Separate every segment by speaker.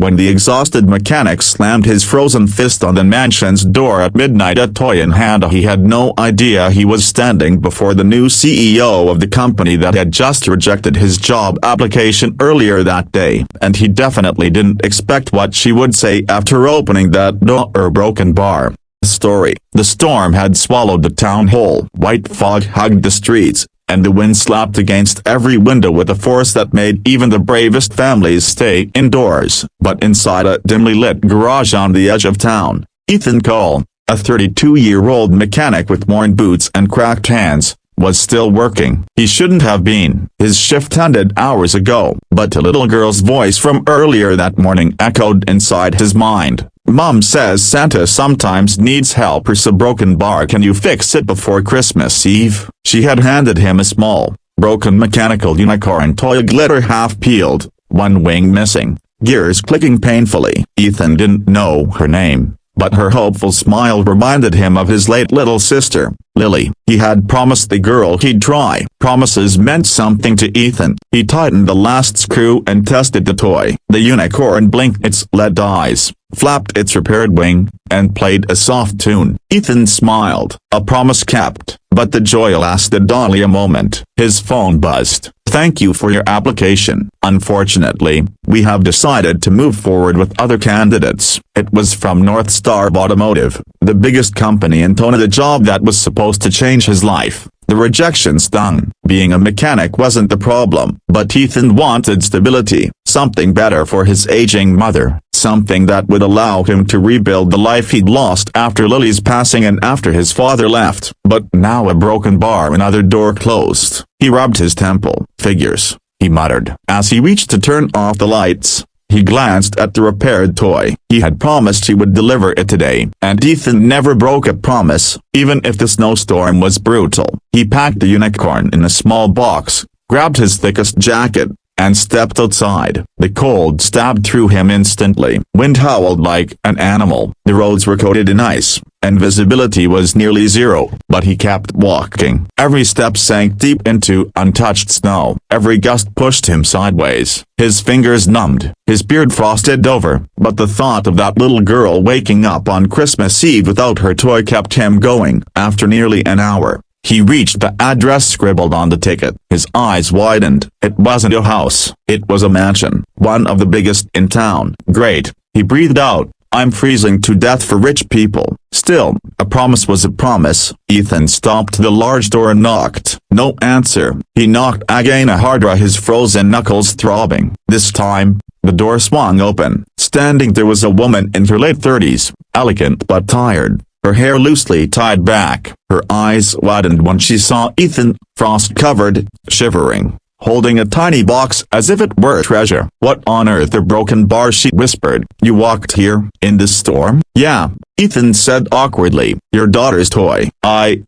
Speaker 1: When the exhausted mechanic slammed his frozen fist on the mansion's door at midnight, a toy in hand, he had no idea he was standing before the new CEO of the company that had just rejected his job application earlier that day, and he definitely didn't expect what she would say after opening that door. Broken bar. Story. The storm had swallowed the town whole. White fog hugged the streets, and the wind slapped against every window with a force that made even the bravest families stay indoors. But inside a dimly lit garage on the edge of town, Ethan Cole, a 32-year-old mechanic with worn boots and cracked hands, was still working. He shouldn't have been. His shift ended hours ago, but a little girl's voice from earlier that morning echoed inside his mind. Mom says Santa sometimes needs help. Here's a broken bar, can you fix it before Christmas Eve? She had handed him a small, broken mechanical unicorn toy, glitter half peeled, one wing missing, gears clicking painfully. Ethan didn't know her name, but her hopeful smile reminded him of his late little sister, Lily. He had promised the girl he'd try. Promises meant something to Ethan. He tightened the last screw and tested the toy. The unicorn blinked its lead eyes, flapped its repaired wing, and played a soft tune. Ethan smiled. A promise kept. But the joy lasted only a moment. His phone buzzed. Thank you for your application. Unfortunately, we have decided to move forward with other candidates. It was from North Star Automotive, the biggest company in town, the job that was supposed to change his life. The rejection stung. Being a mechanic wasn't the problem, but Ethan wanted stability, something better for his aging mother, something that would allow him to rebuild the life he'd lost after Lily's passing and after his father left. But now a broken bar, another door closed. He rubbed his temple. Figures, he muttered. As he reached to turn off the lights, he glanced at the repaired toy. He had promised he would deliver it today, and Ethan never broke a promise, even if the snowstorm was brutal. He packed the unicorn in a small box, grabbed his thickest jacket, and stepped outside. The cold stabbed through him instantly. Wind howled like an animal. The roads were coated in ice, and visibility was nearly zero, but he kept walking. Every step sank deep into untouched snow. Every gust pushed him sideways. His fingers numbed, his beard frosted over, but the thought of that little girl waking up on Christmas Eve without her toy kept him going. After nearly an hour, he reached the address scribbled on the ticket. His eyes widened. It wasn't a house. It was a mansion, one of the biggest in town. Great, he breathed out. I'm freezing to death for rich people. Still, a promise was a promise. Ethan stopped the large door and knocked. No answer. He knocked again, harder, his frozen knuckles throbbing. This time, the door swung open. Standing there was a woman in her late 30s, elegant but tired, her hair loosely tied back. Her eyes widened when she saw Ethan, frost-covered, shivering, holding a tiny box as if it were a treasure. What on earth? A broken bar, she whispered. You walked here, in this storm? Yeah, Ethan said awkwardly. Your daughter's toy. A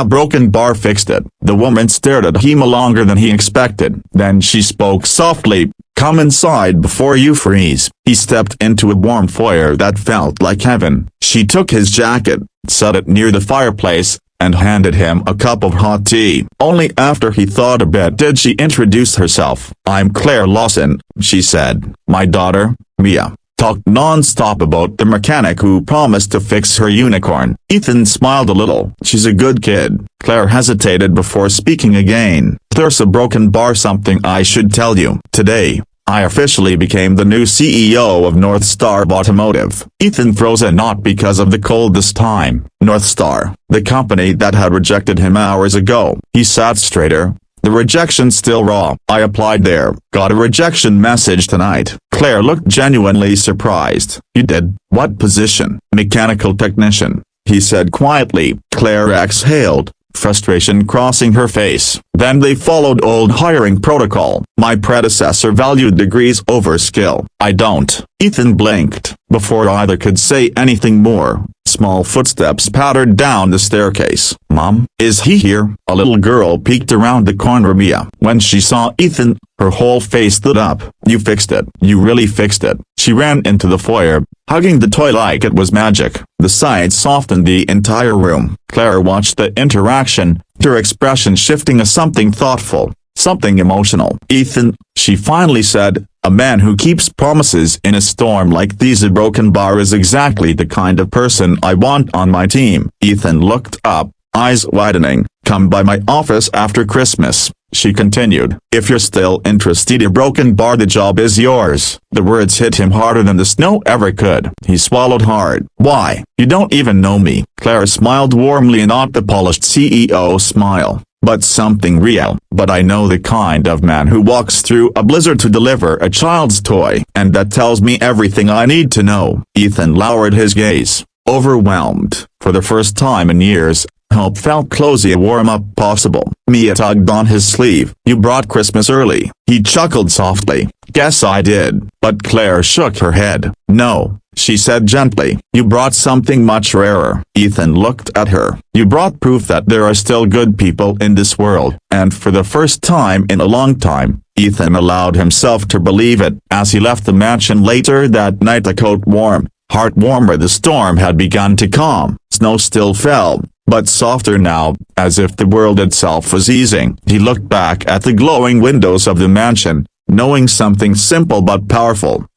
Speaker 1: broken bar fixed it. The woman stared at him longer than he expected. Then she spoke softly. Come inside before you freeze. He stepped into a warm foyer that felt like heaven. She took his jacket, set it near the fireplace, and handed him a cup of hot tea. Only after he thought a bit did she introduce herself. I'm Claire Lawson, she said. My daughter, Mia, talked non-stop about the mechanic who promised to fix her unicorn. Ethan smiled a little. She's a good kid. Claire hesitated before speaking again. There's a broken bar, something I should tell you. Today, I officially became the new CEO of North Star Automotive. Ethan froze, not because of the cold this time. North Star, the company that had rejected him hours ago. He sat straighter. The rejection still raw. I applied there, got a rejection message tonight. Claire looked genuinely surprised. You did? What position? Mechanical technician, he said quietly. Claire exhaled, frustration crossing her face. Then they followed old hiring protocol. My predecessor valued degrees over skill. I don't. Ethan blinked. Before either could say anything more, small footsteps pattered down the staircase. Mom, is he here? A little girl peeked around the corner. Mia. When she saw Ethan, her whole face lit up. You fixed it. You really fixed it. She ran into the foyer, hugging the toy like it was magic. The sight softened the entire room. Claire watched the interaction, her expression shifting to something thoughtful, something emotional. Ethan, she finally said, A man who keeps promises in a storm like these. A broken bar is exactly the kind of person I want on my team. Ethan looked up, eyes widening. Come by my office after Christmas, she continued. If you're still interested, a broken bar, the job is yours. The words hit him harder than the snow ever could. He swallowed hard. Why? You don't even know me. Claire smiled warmly, not the polished CEO smile, but something real. But I know the kind of man who walks through a blizzard to deliver a child's toy, and that tells me everything I need to know. Ethan lowered his gaze, overwhelmed. For the first time in years, hope felt closely a warm-up possible. Mia tugged on his sleeve. You brought Christmas early. He chuckled softly. Guess I did. But Claire shook her head. No, she said gently. You brought something much rarer. Ethan looked at her. You brought proof that there are still good people in this world. And for the first time in a long time, Ethan allowed himself to believe it. As he left the mansion later that night, a coat warm, heart warmer, the storm had begun to calm. Snow still fell, but softer now, as if the world itself was easing. He looked back at the glowing windows of the mansion, knowing something simple but powerful.